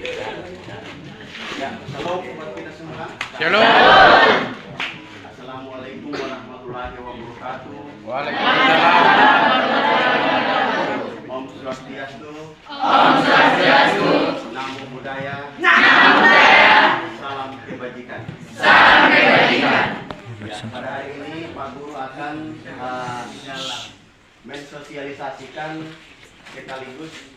Ya, shalom buat kita semua. Shalom. Assalamualaikum warahmatullahi wabarakatuh. Waalaikumsalam. Om Swastiastu. Om Swastiastu. Namo Buddhaya. Namo Buddhaya. Salam kebajikan. Salam kebajikan. Ya, pada hari ini Pak Guru akan mensosialisasikan sekaligus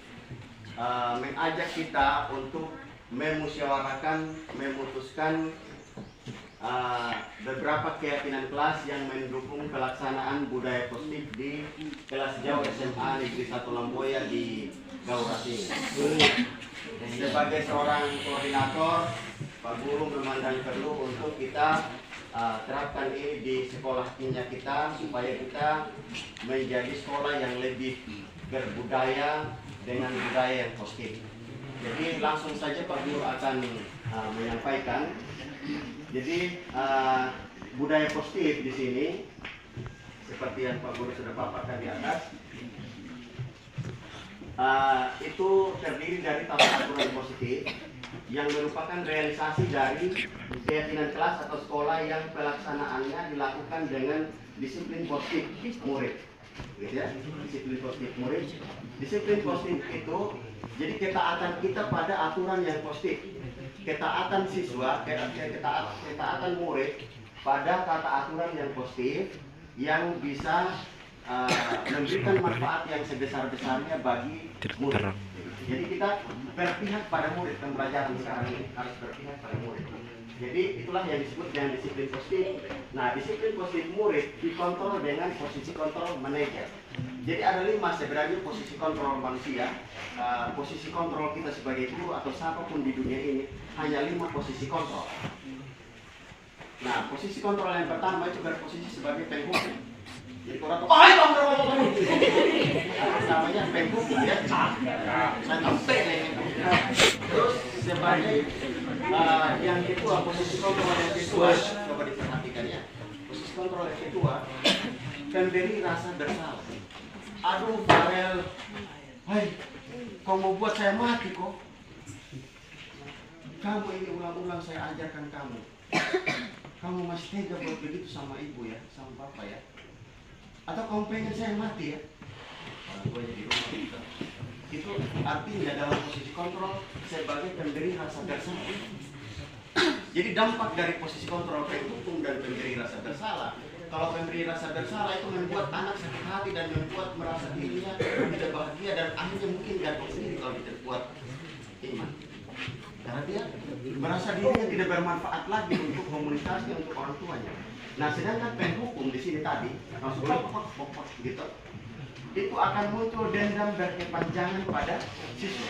mengajak kita untuk memusyawarahkan, memutuskan beberapa keyakinan kelas yang mendukung pelaksanaan budaya positif di kelas jauh SMA Negeri 1 Lamboya di Gaurasi. Sebagai seorang koordinator, Pak Guru memandang perlu untuk kita terapkan ini di sekolah tingkat kita supaya kita menjadi sekolah yang lebih berbudaya dengan budaya yang positif. Jadi langsung saja Pak Guru akan menyampaikan. Jadi budaya positif di sini seperti yang Pak Guru sudah paparkan di atas, itu terdiri dari tata aturan positif yang merupakan realisasi dari keyakinan kelas atau sekolah yang pelaksanaannya dilakukan dengan disiplin positif murid. Gitu ya, disiplin positif murid. Disiplin positif itu jadi ketaatan kita pada aturan yang positif, ketaatan siswa, ketaatan murid pada tata aturan yang positif yang bisa memberikan manfaat yang sebesar-besarnya bagi murid. Jadi kita berpihak pada murid, pembelajaran sekarang ini harus berpihak pada murid. Jadi itulah yang disebut dengan disiplin positif. Nah, disiplin positif murid dikontrol dengan posisi kontrol manajer. Jadi ada 5 sebenarnya posisi kontrol manusia. Posisi kontrol kita sebagai guru atau siapapun di dunia ini hanya 5 posisi kontrol. Nah, posisi kontrol yang pertama itu berposisi sebagai penghukum. Jadi orang tuh, namanya penghukum ya. Terus sebagai yang kedua, posisi kontrol yang kedua, coba diperhatikan ya. Posisi kontrol yang kedua, pemberi rasa bersalah. Aduh, Farel, hai, kau mau buat saya mati kok. Kamu ini ulang-ulang saya ajarkan kamu. Kamu masih tega buat begitu sama ibu ya, sama papa ya. Atau kamu pengen saya mati ya? Orang tua jadi rumah kita. Itu artinya dalam posisi kontrol sebagai pemberi rasa bersalah. Jadi dampak dari posisi kontrol penghukum dan pemberi rasa bersalah. Kalau pemberi rasa bersalah itu membuat anak sakit hati dan membuat merasa dirinya tidak bahagia dan akhirnya mungkin gantung sendiri kalau tidak buat iman. Karena dia merasa dirinya tidak bermanfaat lagi untuk komunikasi untuk orang tuanya. Nah, sedangkan penghukum di sini tadi langsung pokok gitu, itu akan muncul dendam berkepanjangan pada siswa,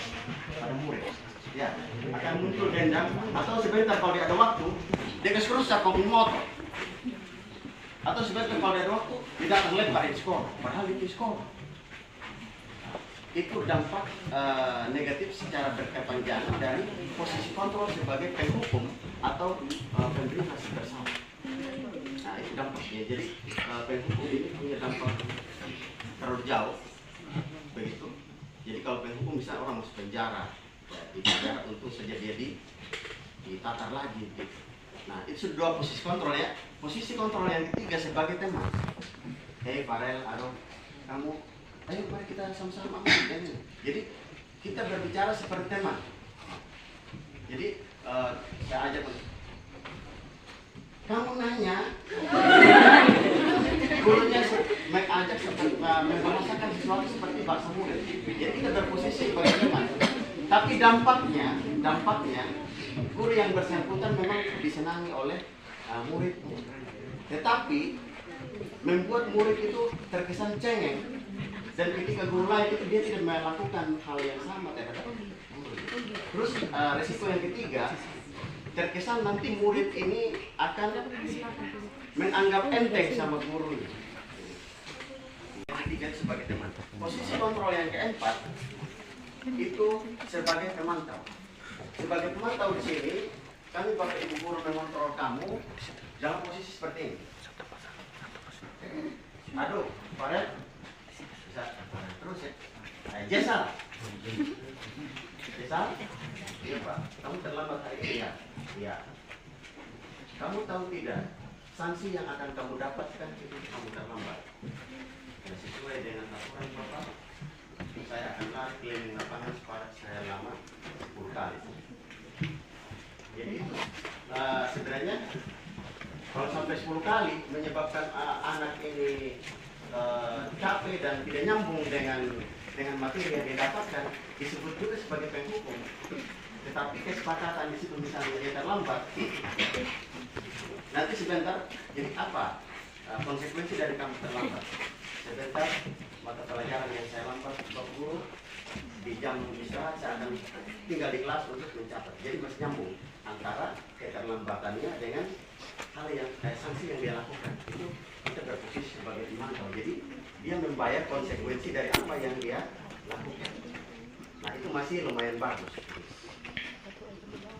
pada murid. Ya, akan muncul dendam atau sebentar kalau dia ada waktu, dia keserusak mobil motor. Atau sebentar kalau dia ada waktu, dia datang lempar di sekolah, padahal itu sekolah. Itu dampak negatif secara berkepanjangan dari posisi kontrol sebagai penghukum atau pemberi rasa bersalah. Nah, itu dampaknya. Jadi penghukum ini punya dampak terlalu jauh, begitu. Jadi kalau penghukum bisa orang masuk penjara, ya, di penjara untuk saja dia ditatar lagi. Gitu. Nah, itu dua posisi kontrol ya. Posisi kontrol yang ketiga sebagai teman. Hei Farel, aduh, kamu, ayo mari kita sama-sama. Jadi kita berbicara seperti teman. Jadi saya ajak. Kamu nanya, gurunya mengajak membahasakan sesuatu seperti bahasa murid. Jadi kita berposisi sebagai teman. Tapi dampaknya guru yang bersangkutan memang disenangi oleh murid. Tetapi membuat murid itu terkesan cengeng. Dan ketika guru lain itu dia tidak melakukan hal yang sama terhadap murid. Terus resiko yang ketiga, terkesan nanti murid ini akan menganggap enteng sama gurunya. Yang ketiga sebagai teman. Posisi kontrol yang keempat itu sebagai pemantau. Sebagai pemantau di sini, kami Bapak Ibu guru mengontrol kamu dalam posisi seperti ini. Aduh, Farel, bisa terus ya. Jesa, Iya Pak, kamu terlambat hari ini ya? Iya. Kamu tahu tidak, sanksi yang akan kamu dapatkan itu kamu terlambat. Ya, sesuai dengan aturan Bapak, saya akan lari keliling lapangan separuh saya lama 10 kali. Jadi sebenarnya kalau sampai 10 kali menyebabkan anak ini capek dan tidak nyambung dengan materi yang dia dapatkan, disebut juga sebagai penghukum. Tetapi kesepakatan di situ misalnya dia terlambat, nanti sebentar, jadi apa konsekuensi dari kamu terlambat? Sebentar mata pelajaran yang saya lambat Bapak Guru, di jam istirahat saya akan tinggal di kelas untuk mencatat. Jadi masih nyambung antara keterlambatannya dengan hal yang sanksi yang dia lakukan. Itu kita berposisi sebagai pemantau. Jadi dia membayar konsekuensi dari apa yang dia lakukan. Nah itu masih lumayan bagus.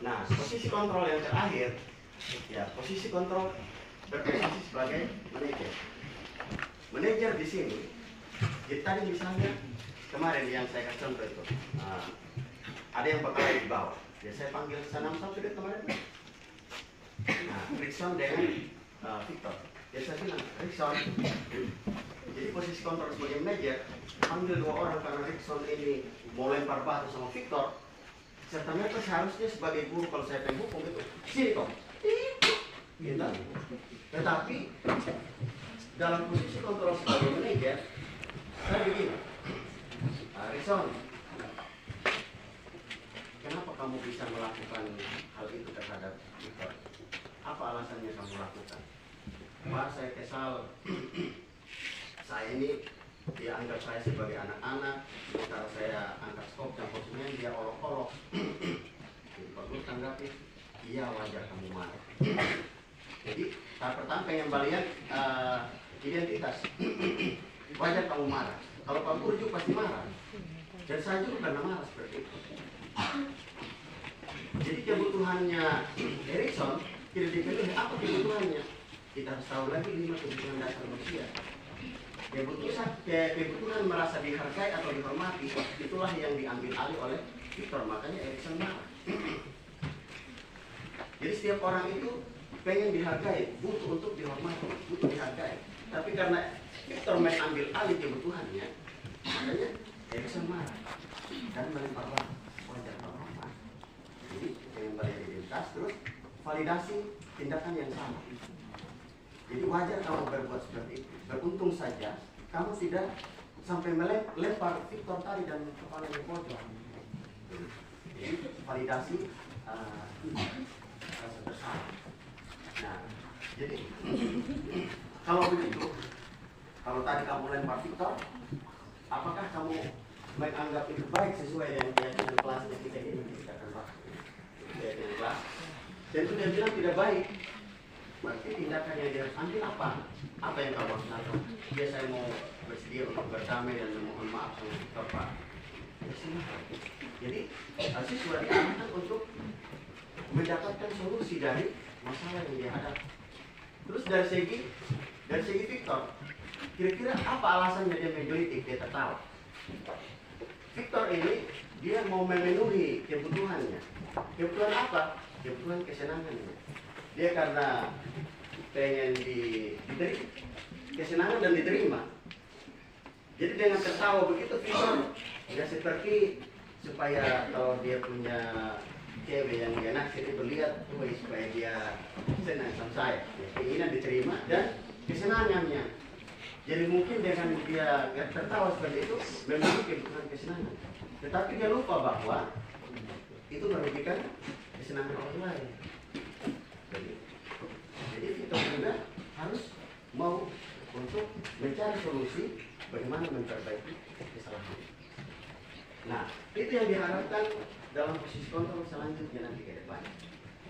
Nah posisi kontrol yang terakhir, ya posisi kontrol berposisi sebagai manajer. Manajer di sini, jadi tadi misalnya kemarin yang saya kasih contoh itu, ada yang bekerja di bawah. Ya saya panggil Sanam satu dia kemarin. Nah, Rickson dengan Victor. Ya saya bilang, Rickson. Jadi posisi kontrol sebagai manajer, panggil 2 orang karena Rickson ini mau lempar batu sama Victor. Serta mereka seharusnya sebagai guru kalau saya penghukum itu, sini kok. Gitu. Tetapi dalam posisi kontrol sebagai manajer, saya begini, Rickson, kenapa kamu bisa melakukan hal itu terhadap Victor? Apa alasannya kamu lakukan? Pak, saya kesal. Saya ini dia anggap saya sebagai anak-anak, sementara saya angkat skop dan posisinya dia olok-olok. Jadi Pak Guru tanggapi, iya wajar kamu marah. Jadi tahap pertama pengen balian identitas. Wajar kamu marah. Kalau Pak Guru juga pasti marah. Dan saya juga karena marah seperti itu. Jadi kebutuhannya Erikson tidak dipenuhi. Apa kebutuhannya? Kita harus tahu lagi 5 kebutuhan dasar manusia. Kebutuhan merasa dihargai atau dihormati, itulah yang diambil alih oleh Victor. Makanya Erikson marah. Jadi setiap orang itu pengen dihargai, butuh untuk dihormati, butuh dihargai. Tapi karena Victor mengambil alih kebutuhannya, makanya Erikson marah dan melempar batu. Wajar normal. Jadi mengembalikan identitas, terus validasi tindakan yang sama. Jadi wajar kamu berbuat seperti itu. Beruntung saja kamu tidak sampai melempar Victor tadi dan kepalanya pojok. Jadi validasi rasa bersalah. Nah, jadi kalau begitu, kalau tadi kamu lempar Victor, apakah kamu menganggap itu baik sesuai dengan keyakinan kelasnya kita ini menceritakan waktu keyakinan kelas? Dan itu dia bilang tidak baik. Berarti tindakan yang dia harus ambil apa? Apa yang kamu harus lakukan? Dia saya mau bersedia untuk berdamai dan memohon maaf sama Victor Pak. Jadi siswa diarahkan untuk mendapatkan solusi dari masalah yang dia hadapi. Terus dari segi Victor, kira-kira apa alasannya dia menggelitik, dia tertawa? Victor ini dia mau memenuhi kebutuhannya. Kebutuhan apa? Kebutuhan kesenangannya. Dia karena pengen diterima kesenangan dan diterima. Jadi dengan tertawa begitu Victor ya seperti supaya kalau dia punya cewek yang dia naksir itu lihat supaya dia senang sama saya. Keinginan diterima dan kesenangannya. Jadi mungkin dengan dia tertawa seperti itu memiliki kebutuhan kesenangan. Tetapi dia lupa bahwa itu merugikan kesenangan orang lain. Jadi kita juga harus mau untuk mencari solusi bagaimana memperbaiki kesalahan. Nah, itu yang diharapkan dalam posisi kontrol selanjutnya nanti ke depan.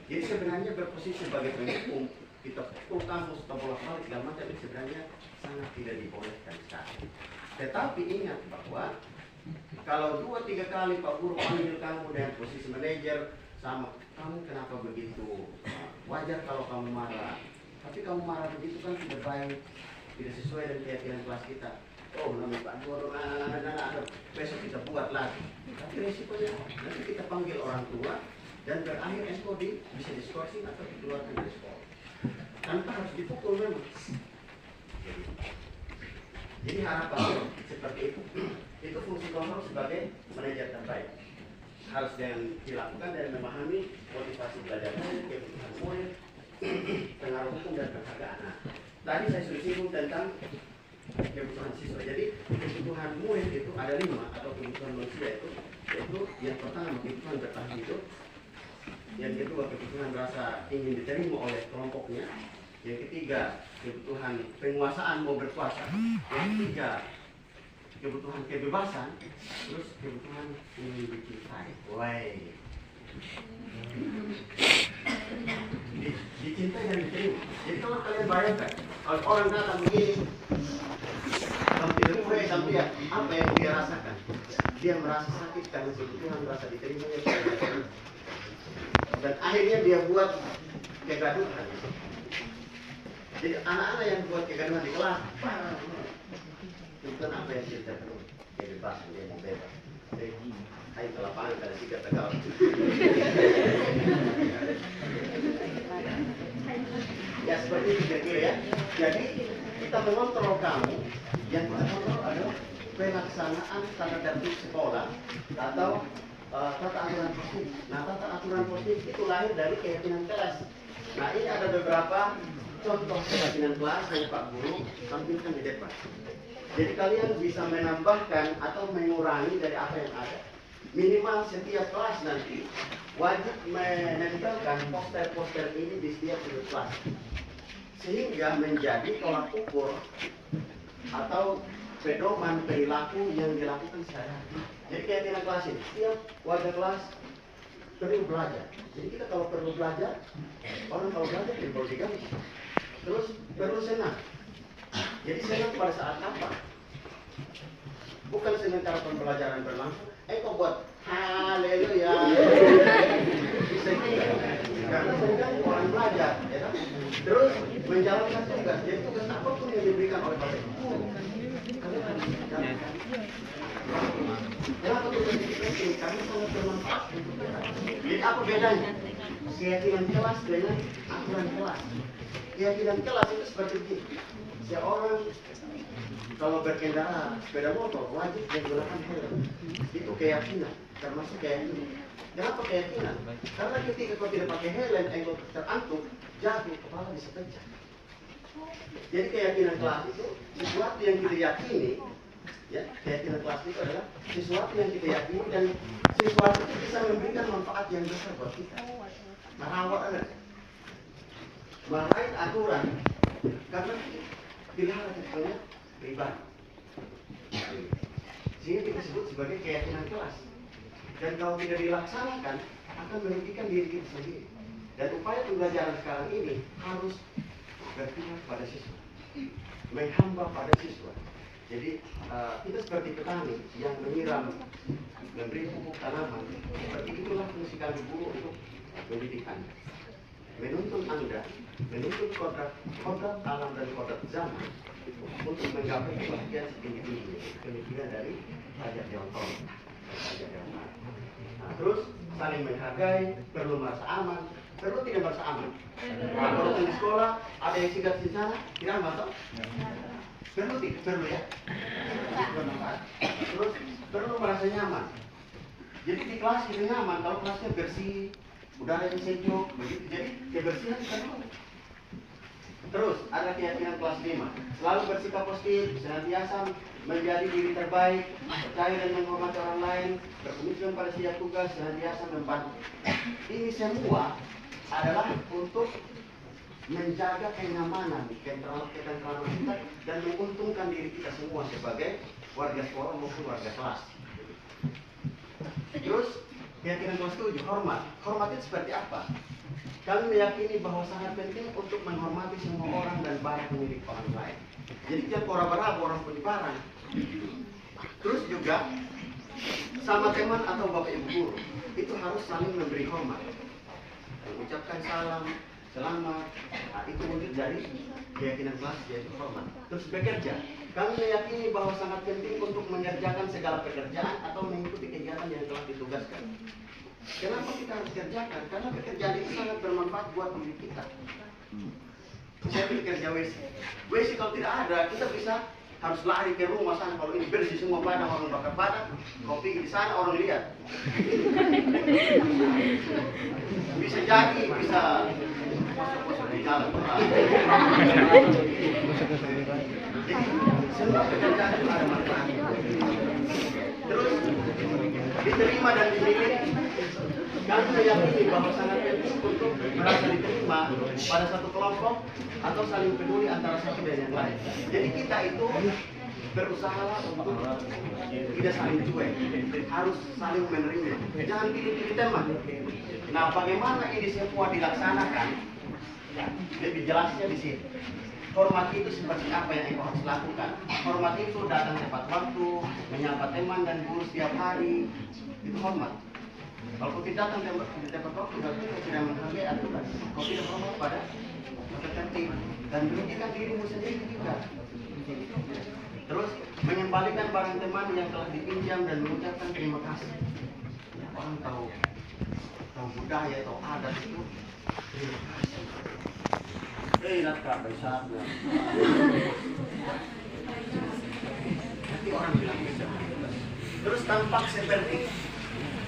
Jadi sebenarnya berposisi sebagai penghukum, kita pukul kamu atau bolak-balik segala macam itu sebenarnya sangat tidak dibolehkan sekali. Tetapi ingat bahwa kalau 2-3 kali Pak Guru panggil kamu dengan posisi manajer sama, kamu kenapa begitu? Wajar kalau kamu marah. Tapi kamu marah begitu kan tidak baik, tidak sesuai dengan keyakinan kelas kita. oh nama Pak Guru, besok kita buat lagi. Tapi resikonya nanti kita panggil orang tua dan berakhir SOD bisa diskorsi atau dikeluarkan dari sekolah. Tanpa harus dipukul memang. Jadi harapan seperti itu fungsi kontrol sebagai manajer terbaik. Harus yang dilakukan dan memahami motivasi belajarnya, kebutuhan murid, pengaruh hukum dan penghargaan. Nah, tadi saya sudah singgung tentang kebutuhan siswa. Jadi kebutuhan murid itu ada 5 atau kebutuhan manusia itu, yaitu yang pertama kebutuhan bertahan hidup, yang kedua kebutuhan rasa ingin diterima oleh kelompoknya, yang ketiga kebutuhan penguasaan mau berkuasa, yang ketiga kebutuhan kebebasan, terus kebutuhan ingin dicintai. Woi, dicintai dan diterima. Jadi kalau kalian bayangkan, kalau orang datang begini, kalau tidak mulai sampai dia, apa yang dia rasakan? Dia merasa sakit karena kebutuhan merasa diterima dan akhirnya dia buat kegaduhan. Jadi anak-anak yang buat kegaduhan di kelas, itu apa yang kita perlu? Kebebasan, dia mau bebas. Hai ke lapangan kada sikat tegal. Ya seperti itu kira-kira ya. Jadi kita mengontrol kamu, yang kita kontrol adalah pelaksanaan tata tertib sekolah atau tata aturan positif. Nah, tata aturan positif itu lahir dari keyakinan kelas. Nah, ini ada beberapa contoh keyakinan kelas yang Pak Guru tampilkan di depan. Jadi kalian bisa menambahkan atau mengurangi dari apa yang ada. Minimal setiap kelas nanti wajib menempelkan poster-poster ini di setiap sudut kelas, sehingga menjadi tolak ukur atau pedoman perilaku yang dilakukan sehari-hari. Jadi keyakinan kelas ini, setiap warga kelas perlu belajar. Jadi kita kalau perlu belajar, orang kalau belajar perlu diganti. Terus perlu senang. Jadi senang pada saat apa? Bukan senang cara pembelajaran berlangsung. Kok buat haleluya. Bisa juga. Karena senang orang belajar, ya kan? Terus menjalankan tugas. Jadi tugas apapun yang diberikan oleh Pak Guru, kalian harus menjalankan. Kenapa tugas itu penting? Karena sangat bermanfaat. Jadi apa bedanya keyakinan kelas dengan aturan kelas? Keyakinan kelas itu seperti ini. Seorang kalau berkendara sepeda motor wajib menggunakan helm. Itu keyakinan, termasuk keyakinan. Kenapa keyakinan? Karena ketika kau tidak pakai helm, engkau terantuk, jatuh, kepala bisa pecah. Jadi keyakinan kelas itu sesuatu yang kita yakini. Ya, keyakinan kelas itu adalah sesuatu yang kita yakini dan sesuatu itu bisa memberikan manfaat yang besar buat kita. Merawat anak, marahin aturan, karena dilihat sebetulnya pribadi. Sehingga kita sebut sebagai keyakinan kelas. Dan kalau tidak dilaksanakan akan merugikan diri kita sendiri. Dan upaya pembelajaran sekarang ini harus berpihak pada siswa, menghamba pada siswa. Jadi kita seperti petani yang menyiram, memberi pupuk tanaman. Seperti itulah fungsi kami guru untuk mendidik Anda, menuntun Anda, menuntun kodrat alam dan kodrat zaman untuk menggapai kebahagiaan setinggi-tingginya. Demikian dari Raja Dewan Tong. Nah, terus saling menghargai, perlu merasa aman, perlu tidak merasa aman. Kalau di sekolah ada yang sigat di sana, tidak masuk. Perlu tidak? Perlu ya. Terus perlu merasa nyaman. Jadi di kelas kita nyaman kalau kelasnya bersih, udara yang sejuk, begitu. Jadi kebersihan perlu. Terus ada keyakinan kelas 5, selalu bersikap positif, senantiasa menjadi diri terbaik, percaya dan menghormati orang lain, berkomitmen pada setiap tugas, senantiasa membantu. Ini semua adalah untuk menjaga kenyamanan, ketentraman kita dan menguntungkan diri kita semua sebagai warga sekolah maupun warga kelas. Terus keyakinan kelas 7, hormat. Hormat itu seperti apa? Kami meyakini bahwa sangat penting untuk menghormati semua orang dan barang milik orang lain. Jadi jangan pora-pora orang pun barang. Terus juga sama teman atau bapak ibu guru itu harus saling memberi hormat, mengucapkan salam, selamat. Nah, itu wujud dari keyakinan kelas yaitu hormat. Terus bekerja, kami meyakini bahwa sangat penting untuk mengerjakan segala pekerjaan atau mengikuti kegiatan yang telah ditugaskan. Kenapa kita harus kerjakan? Karena pekerjaan itu sangat bermanfaat buat diri kita. Saya pilih kerja WC. WC kalau tidak ada, kita bisa harus lari ke rumah sana. Kalau ini bersih semua padang, orang bakar padang, kopi di sana orang lihat. Bisa jadi, bisa masuk di dalam. Jadi semua pekerjaan itu ada manfaat. Terus diterima dan dimiliki. Kami meyakini bahwa sangat penting untuk merasa diterima pada satu kelompok atau saling peduli antara satu dan yang lain. Jadi kita itu berusaha untuk tidak saling cuek, harus saling menerima. Jangan pilih-pilih teman. Nah, bagaimana ini semua dilaksanakan? Lebih jelasnya di sini. Hormat itu seperti apa yang engkau harus lakukan. Hormat itu datang tepat waktu, menyapa teman dan guru setiap hari. Itu hormat. Kalau kau tidak datang di tempat waktu, berarti kau tidak menghargai aturan. Kau tidak hormat pada tertib dan pendidikan dirimu sendiri juga. Terus mengembalikan barang teman yang telah dipinjam dan mengucapkan terima kasih. Ya, orang tahu budaya atau adat itu terima kasih. Nakal besarnya. Nanti orang bilang bisa. Terus tampak seperti.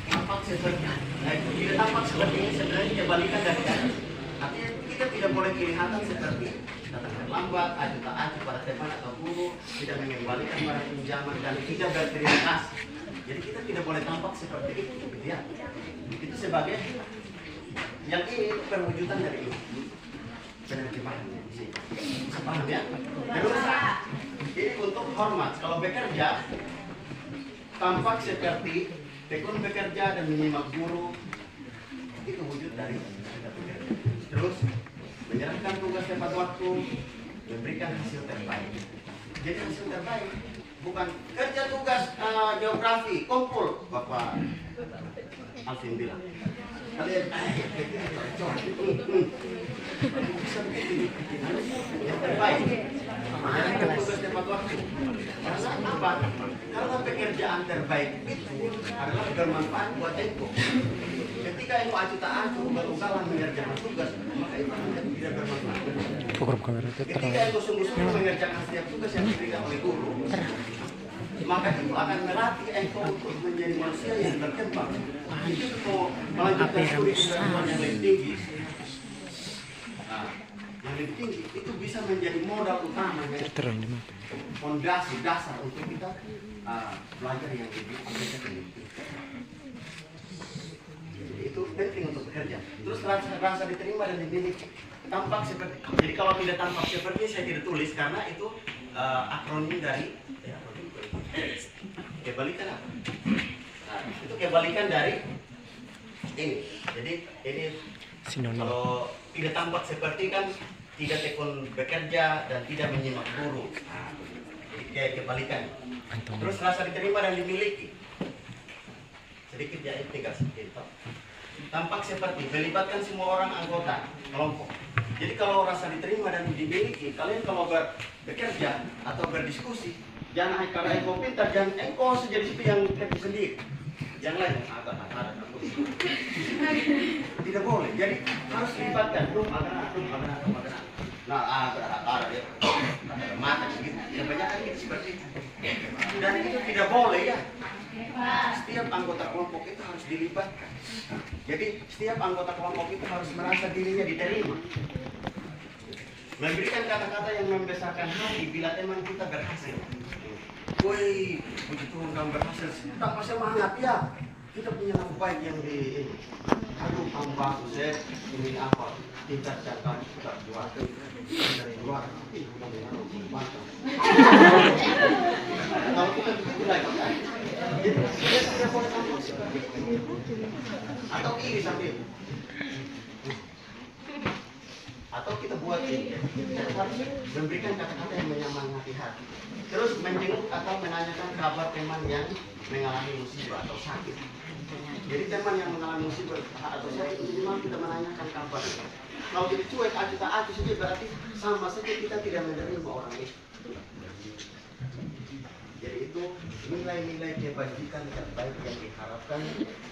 Nah, itu tidak tampak seperti ini sebenarnya kebalikan dari atas. Artinya kita tidak boleh kelihatan seperti datang terlambat, aju tak aju pada teman atau guru, tidak mengembalikan barang pinjaman dan tidak berterima kasih. Jadi kita tidak boleh tampak seperti itu, gitu ya. Itu sebagai yang ini perwujudan dari ini. Penerjemahannya di sini. Bisa paham ya? Terus ini untuk hormat. Kalau bekerja tampak seperti tekun bekerja dan menyimak guru, itu wujud dari kita bekerja. Terus menyerahkan tugas tepat waktu, memberikan hasil terbaik. Jadi hasil terbaik bukan kerja tugas geografi, kumpul. Bapak Alvin bilang, kalian bisa begitu, yang terbaik. Menyerahkan tugas tepat waktu. Karena apa? Karena pekerjaan terbaik itu adalah bermanfaat buat engkau. Ketika engkau acu tak acu, berusaha mengerjakan tugas, maka itu menjadi tidak bermanfaat. Ketika engkau sungguh-sungguh mengerjakan setiap tugas yang diberikan oleh guru, maka itu akan melatih engkau untuk menjadi manusia yang berkembang. Itu mau melanjutkan studi yang lebih tinggi. Yang lebih tinggi itu bisa menjadi modal utama, fondasi dasar untuk kita belajar yang lebih tinggi. Itu penting untuk bekerja. Terus rasa diterima dan dimiliki tampak seperti. Jadi kalau tidak tampak seperti ini, saya tidak tulis karena itu akronim dari kebalikan apa? Nah, itu kebalikan dari ini. Jadi ini kalau tidak tampak seperti kan tidak tekun bekerja dan tidak menyimak guru. Nah, jadi kayak kebalikan. Terus rasa diterima dan dimiliki. Sedikit ya, tinggal sedikit. Tampak seperti melibatkan semua orang anggota kelompok. Jadi kalau rasa diterima dan dimiliki, kalian kalau bekerja atau berdiskusi, jangan karena engkau pintar, jangan engkau jadi situ yang happy sendiri. Yang lain agak ada. Tidak boleh. Jadi harus dilibatkan. Ada. Nah, ada ya. Ada mata segitu. Kebanyakan itu seperti itu. Dan itu tidak boleh ya. Setiap anggota kelompok itu harus dilibatkan. Jadi setiap anggota kelompok itu harus merasa dirinya diterima. Memberikan kata-kata yang membesarkan hati bila teman kita berhasil. Woi, puji Tuhan kamu berhasil. Tambah semangat ya. Kita punya nama baik yang di aduh kamu bagus ya. Ini apa? Tingkat cakap kita buat dari luar. Kalau kita begitu lagi kan. Jadi dia tidak boleh tampak seperti itu. Atau iri sambil. Atau kita buat ini, kita harus memberikan kata-kata yang menyemangati hati. Terus menjenguk atau menanyakan kabar teman yang mengalami musibah atau sakit. Jadi teman yang mengalami musibah atau sakit, minimal kita menanyakan kabar. Kalau kita cuek, kita acuh saja berarti sama saja kita tidak menerima orang itu. Jadi itu nilai-nilai kebajikan terbaik yang diharapkan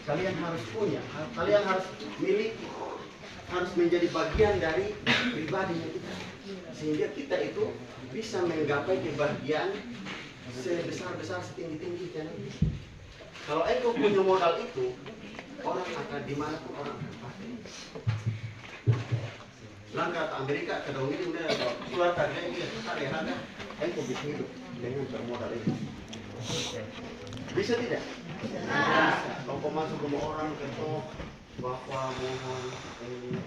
kalian harus punya, kalian harus miliki, harus menjadi bagian dari pribadinya kita, sehingga kita itu bisa menggapai kebahagiaan sebesar-besar, setinggi-tingginya. Kalau engkau punya modal itu, orang akan dimanapun orang akan pakai. Langkah ke Amerika, ke daun ini udah keluar tadi dia ada harga, engkau bisa hidup dengan bermodal itu. Bisa tidak? Kalau kau masuk rumah orang, ketok, bapak mohon ini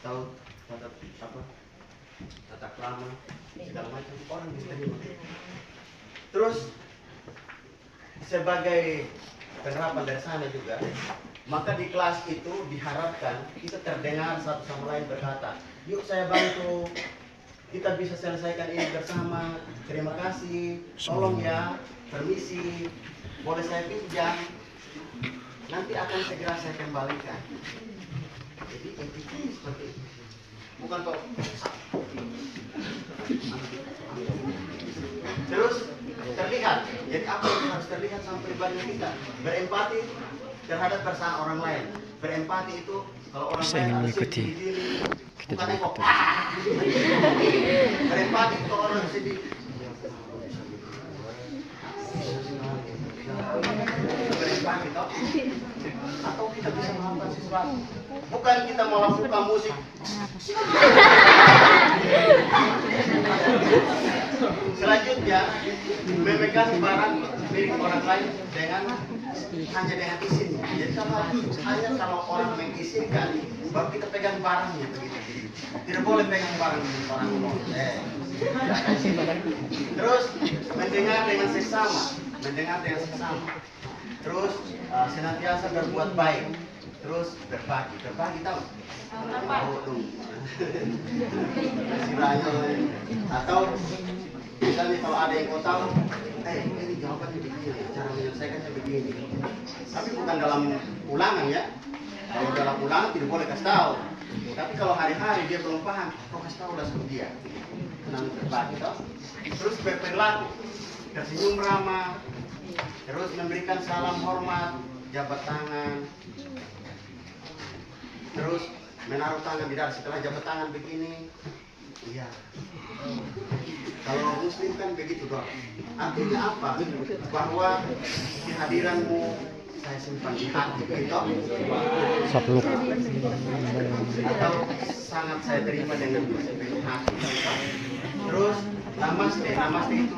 tahu tata krama segala macam, orang bisa terima. Terus sebagai penerapan dari sana juga, maka di kelas itu diharapkan kita terdengar satu sama lain berkata, yuk saya bantu, kita bisa selesaikan ini bersama, terima kasih, tolong ya, permisi, boleh saya pinjam, nanti akan segera saya kembalikan. Jadi intinya seperti itu, bukan kok. Terus terlihat, jadi apa yang harus terlihat sama pribadi kita? Berempati terhadap perasaan orang lain. Berempati itu kalau orang lain ada sedih, bukan engkau. Berempati kalau orang sedih. Berempati toh? Atau kita bisa melakukan sesuatu. Bukan kita melakukan musik. Selanjutnya, memegang barang milik orang lain hanya dengan izinnya. Jadi hanya kalau orang mengizinkan, baru kita pegang barangnya begitu. Tidak boleh pegang barang milik orang lain. Terus mendengar dengan sesama, Terus senantiasa berbuat baik. Terus berbagi tahu? Atau misalnya kalau ada yang kau tahu, ini jawabannya begini, cara menyelesaikannya begini. Tapi bukan dalam ulangan ya. Kalau dalam ulangan tidak boleh kasih tahu. Tapi kalau hari-hari dia belum paham, kau kasih tahu udah sama dia. Senang berbagi toh. Terus berperilaku, tersenyum ramah, terus memberikan salam hormat, jabat tangan, terus menaruh tangan di dada setelah jabat tangan begini. Iya. Kalau muslim kan begitu doang. Artinya apa? Bahwa kehadiranmu saya simpan di hati gitu. Sapluk. Atau sangat saya terima dengan sepenuh hati. Terus namaste itu.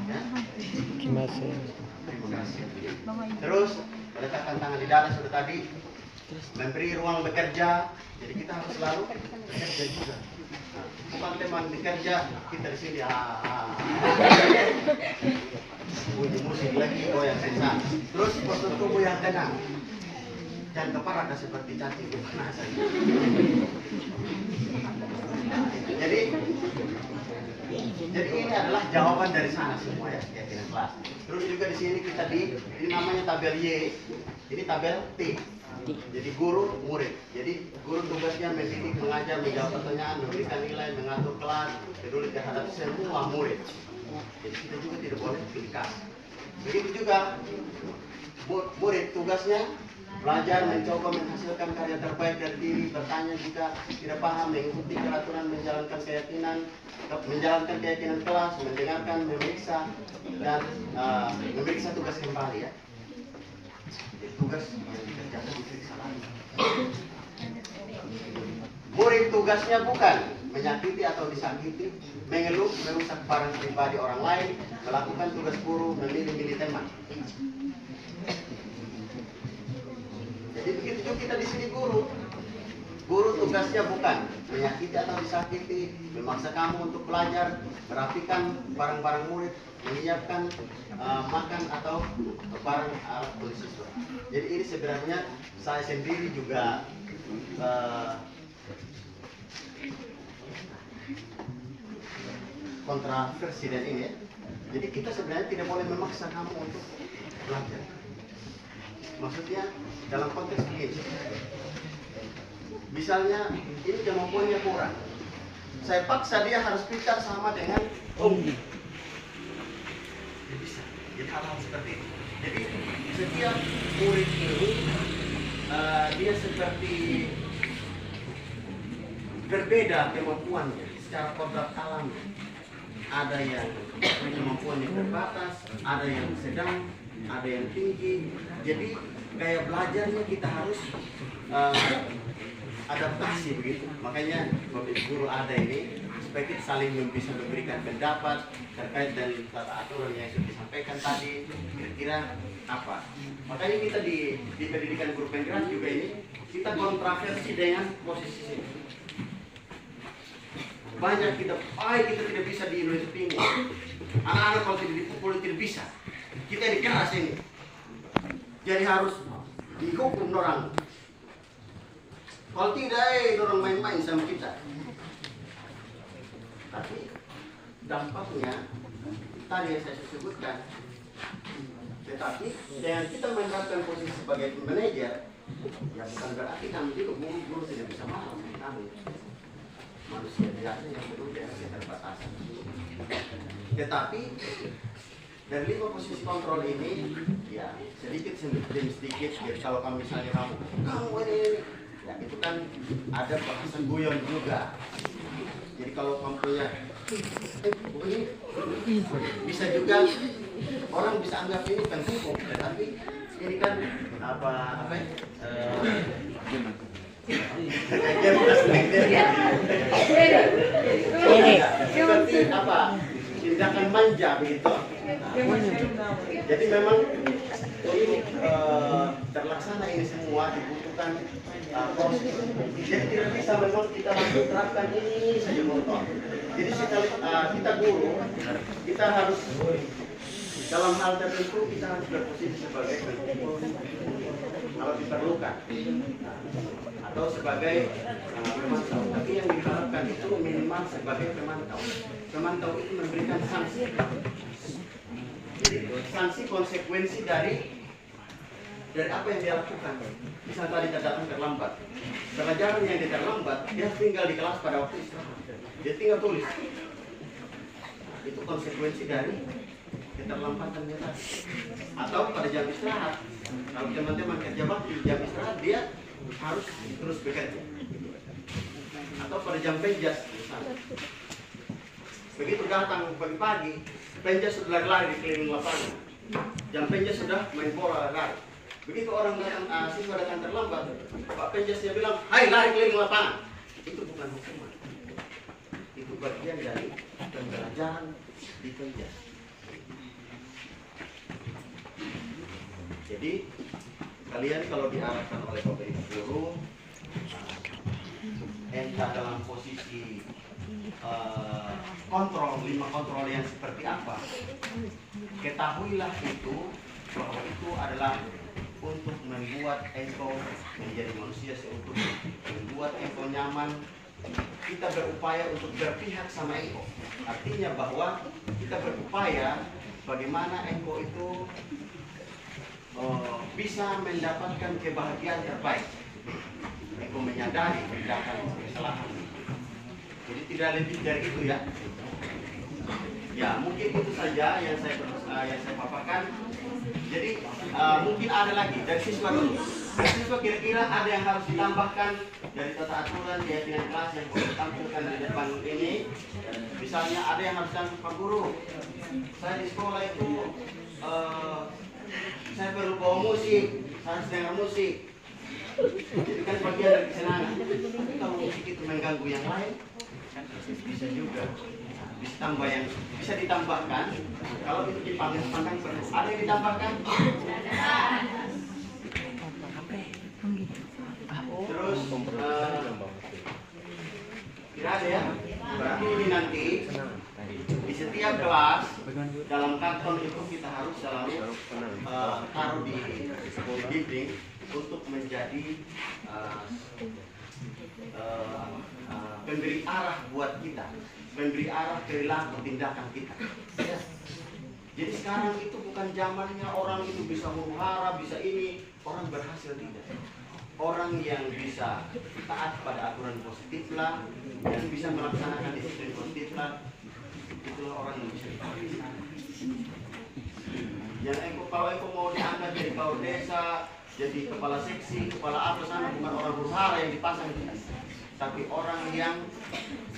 Ya. Terima kasih. Terus meletakkan tangan di dada sudah tadi. Memberi ruang bekerja, jadi kita harus selalu bekerja juga. Bukan teman bekerja, kita di sini bunyi musik lagi, goyang sensasi. Terus postur tubuh yang tenang, jangan kepala seperti cacing kepanasan. Jadi ini adalah jawaban dari sana semua ya, keyakinan kelas. Terus juga di sini kita ini namanya tabel Y, ini tabel T. Jadi guru, murid. Jadi guru tugasnya mendidik, mengajar, menjawab pertanyaan, memberikan nilai, mengatur kelas, peduli terhadap semua murid. Jadi kita juga tidak boleh pilih kasih. Begitu juga murid tugasnya belajar, mencoba menghasilkan karya terbaik dari diri, bertanya jika tidak paham, mengikuti peraturan, menjalankan keyakinan kelas, mendengarkan, memeriksa, dan memeriksa tugas kembali ya. Jadi tugas yang dikerjakan diperiksa lagi. Murid tugasnya bukan menyakiti atau disakiti, mengeluh, merusak barang pribadi orang lain, melakukan tugas guru, memilih-milih teman. Jadi begitu juga kita di sini guru. Guru tugasnya bukan menyakiti atau disakiti, memaksa kamu untuk belajar, merapikan barang-barang murid, menyiapkan makan atau barang alat tulis siswa. Jadi ini sebenarnya saya sendiri juga kontroversi dan ini ya. Jadi kita sebenarnya tidak boleh memaksa kamu untuk belajar. Maksudnya dalam konteks begini, Misalnya ini kemampuannya kurang, saya paksa dia harus pintar sama dengan Onggi. Dia bisa. Jadi hal-hal seperti itu. Jadi setiap murid ini dia seperti berbeda kemampuannya secara kodrat alamnya. Ada yang kemampuannya terbatas, ada yang sedang, ada yang tinggi. Jadi gaya belajarnya kita harus adaptasi begitu. Makanya guru ada ini supaya kita saling bisa memberikan pendapat terkait dengan tata aturan yang sudah disampaikan tadi. Kira-kira apa? Makanya kita di pendidikan guru penggerak juga ini kita kontroversi dengan posisi ini. Banyak kita tidak bisa di Indonesia Timur. Anak-anak kalau tidak dipukul tidak bisa. Kita dikeras ini. Jadi harus dihukum orang. Kalau tidak, orang main-main sama kita. Tapi dampaknya tadi yang saya sebutkan. Tetapi dengan kita menerapkan posisi sebagai manajer, ya bukan berarti kami juga guru tidak bisa marah. Kami manusia biasa yang perlu dengan keterbatasan. Tetapi dari 5 posisi kontrol ini, ya sedikit demi sedikit. Jadi kalau kami misalnya kamu ini, ya itu kan ada bahasan guyon juga. Jadi kalau kamu punya ini bisa juga orang bisa anggap ini kan hukum, tetapi ini kan apa seperti apa tindakan manja begitu. Jadi memang untuk terlaksana ini semua dibutuhkan proses. Jadi tidak bisa memang kita langsung terapkan ini saja motor. Jadi kita guru, kita harus dalam hal tertentu kita harus berposisi sebagai kalau diperlukan atau sebagai pemantau. Tapi yang diharapkan itu minimal sebagai pemantau. Pemantau itu memberikan sanksi. Jadi sanksi konsekuensi dari apa yang dia lakukan. Misal tadi datang terlambat, pelajaran yang dia terlambat, dia tinggal di kelas pada waktu istirahat. Dia tinggal tulis. Itu konsekuensi dari keterlambatan dia tadi. Atau pada jam istirahat, kalau teman-teman kerja bakti jam istirahat dia harus terus bekerja. Atau pada jam penjas, misalnya. Begitu datang pagi-pagi, penjas sudah lari di keliling lapangan. Jam penjas sudah main bola lari. Begitu orang datang, siswa datang terlambat, Pak penjas dia bilang, "Hai, lari keliling lapangan." Itu bukan hukuman. Itu bagian dari pembelajaran di penjas. Jadi kalian kalau diarahkan oleh Bapak Ibu guru, entah dalam posisi kontrol, 5 kontrol yang seperti apa, ketahuilah itu bahwa itu adalah untuk membuat engkau menjadi manusia seutuhnya, membuat engkau nyaman. Kita berupaya untuk berpihak sama engkau. Artinya bahwa kita berupaya bagaimana engkau itu bisa mendapatkan kebahagiaan terbaik. Engkau menyadari tindakan kesalahan. Jadi tidak lebih dari itu ya. Ya mungkin itu saja yang saya paparkan. Jadi mungkin ada lagi dari siswa dulu. Dari siswa kira-kira ada yang harus ditambahkan dari tata aturan keyakinan kelas yang boleh ditampilkan di depan ini. Misalnya ada yang harus ditambahkan Pak Guru. Saya di sekolah itu saya perlu bawa musik, saya harus dengar musik. Jadi kan bagian dari kesenangan. Tapi kalau musik itu mengganggu yang lain, kan bisa juga. Bisa ditambahkan. Kalau itu dipandang perlu. Ada yang ditambahkan? Terus tidak ada ya. Berarti ini nanti di setiap kelas dalam karton itu kita harus selalu taruh di dinding untuk menjadi pemberi arah buat kita, memberi arah perilaku tindakan kita. Ya. Jadi sekarang itu bukan zamannya orang itu bisa huru hara, bisa ini orang berhasil tidak. orang yang bisa taat pada aturan positif lah, yang bisa melaksanakan disiplin positif lah, itulah orang yang bisa dipanggil. Yang kalau mau diangkat jadi kepala desa, jadi kepala seksi, kepala apa sana, bukan orang berusaha yang dipasang, tapi orang yang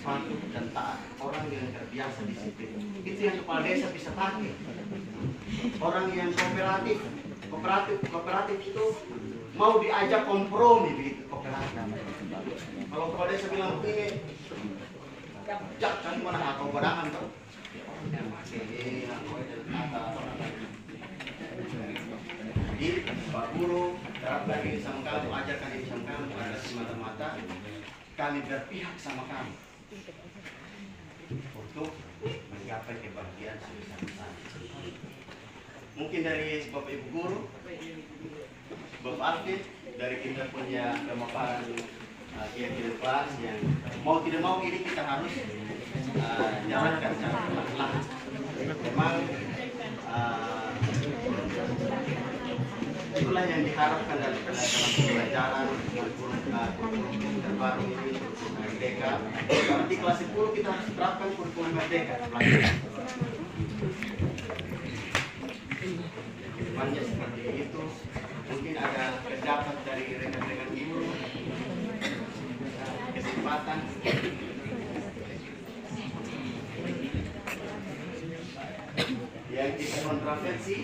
patuh dan taat, orang yang terbiasa disiplin. Itu yang kepala desa bisa pakai. Orang yang kooperatif itu mau diajak kompromi begitu kooperatif. Kalau kepala desa bilang begini, jak kali mana kau badangan tuh? Jadi Pak Guru terapkan ini sama kamu, ajarkan ini sama kamu, ada semata-mata kami berpihak sama kamu untuk menggapai kebahagiaan sebesar-besarnya. Mungkin dari Bapak Ibu Guru, Bapak Alfie, dari kita punya pemaparan keyakinan kelas yang mau tidak mau ini kita harus jalankan secara perlahan. Memang itulah yang diharapkan dalam pembelajaran kurikulum terbaru ini, kurikulum merdeka. Di kelas 10 kita harus terapkan kurikulum merdeka. Kedepannya seperti itu. Mungkin ada pendapat dari rekan-rekan guru, kesempatan. Yang kita kontroversi.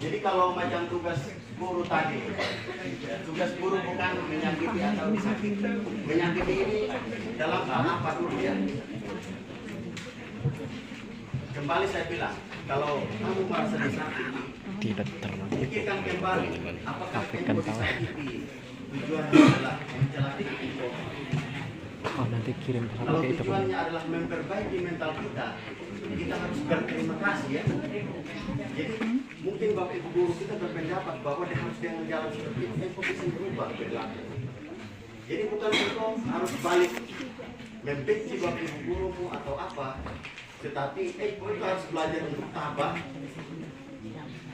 Jadi kalau macam tugas guru tadi, tugas guru bukan menyakiti atau disakiti. Menyakiti ini dalam hal apa dulu ya? Kembali saya bilang, kalau kamu merasa disakiti, tidak terlalu pikirkan kembali, apakah kamu disakiti? Tujuannya adalah mencelakai itu. oh nanti kirim Kalau pakai itu tujuannya adalah memperbaiki mental kita harus berterima kasih ya. Jadi mungkin Bapak Ibu Guru kita berpendapat bahwa dia harus dengan jalan seperti itu, kok bisa berubah perilaku. Jadi bukan itu harus balik membenci Bapak Ibu Gurumu atau apa, tetapi kok itu harus belajar untuk tabah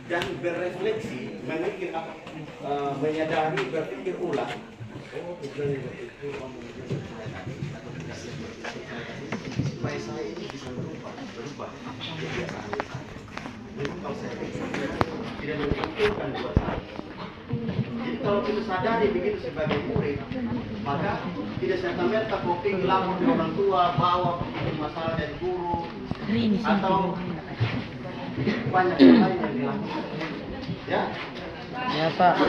dan berefleksi, memikir apa, menyadari, berpikir ulang. Oh, bukan itu supaya saya ini bisa berubah kebiasaan. Jadi kalau saya tidak menguntungkan buat saya. Jadi kalau kita sadari begitu sebagai murid, maka tidak serta-merta coping lapor di orang tua, bawa masalah dari guru, atau banyak yang lain yang dilakukan. Ya. ya Pak,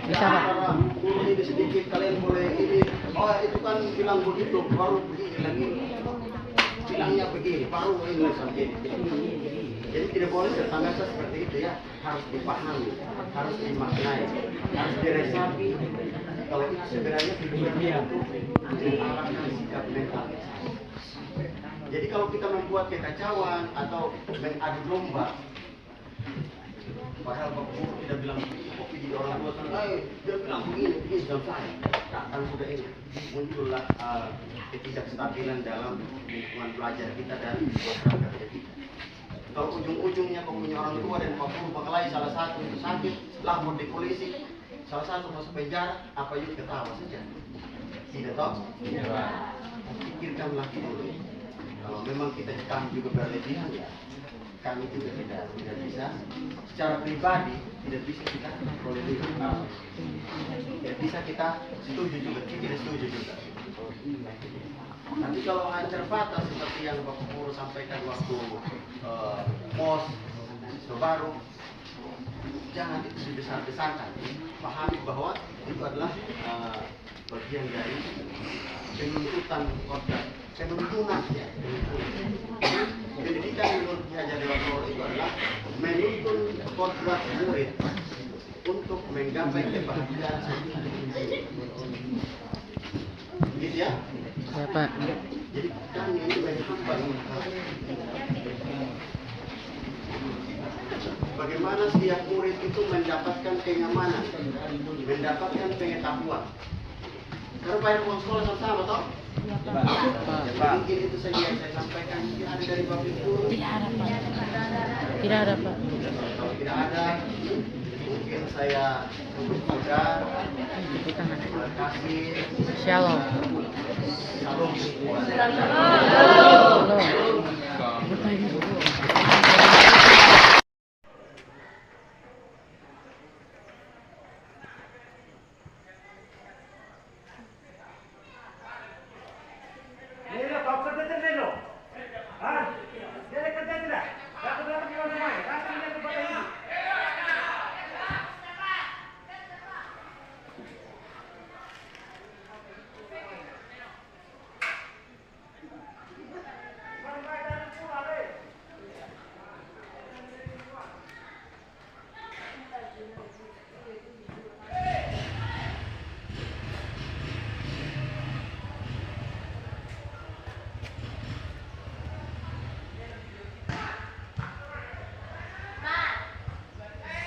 bisa Pak. Guru ini sedikit, kalian boleh ini. Oh itu kan bilang begitu, baru begini lagi. Bilangnya begini, baru ini sampai. Jadi tidak boleh serta-merta seperti itu ya. Harus dipahami, harus dimaknai, harus diresapi. Kalau itu sebenarnya tujuannya untuk mengarahkan sikap mental. Jadi kalau kita membuat kekacauan atau mengadu domba, padahal Bapak Guru tidak bilang kok jadi orang tua sana, dia bilang begini jam saya. Datang sudah ini muncullah ketidakstabilan dalam lingkungan belajar kita dan masyarakat kita. Kalau ujung-ujungnya kau punya orang tua dan Bapak Guru berkelahi salah satu itu sakit, lapor di polisi, salah satu masuk penjara, apa yuk ketawa saja? Tidak tahu? Pikirkanlah dulu. Kalau memang kita kami juga berlebihan ya, kami juga tidak bisa secara pribadi tidak bisa kita tolerir, tidak bisa kita setuju juga, tidak setuju juga. Nanti kalau ancar batas seperti yang Bapak Guru sampaikan waktu pos baru, jangan itu dibesar-besarkan. Pahami bahwa itu adalah bagian dari penuntutan kodrat, penuntunan ya. Pendidikan menurut Hajar Dewantoro itu adalah menuntun kodrat murid untuk menggapai kebahagiaan sendiri. Gitu ya? Ya Pak. Jadi kami ini mencoba bagaimana setiap murid itu mendapatkan kenyamanan, mendapatkan pengetahuan. Karena bayar uang sekolah sama-sama, toh? Mungkin itu saja yang saya sampaikan. Mungkin ada dari Bapak Ibu. Tidak ada Pak. Kalau tidak ada, mungkin mungkin saya tutup juga. Tepuk tangan. Terima kasih. Shalom. Shalom. Shalom.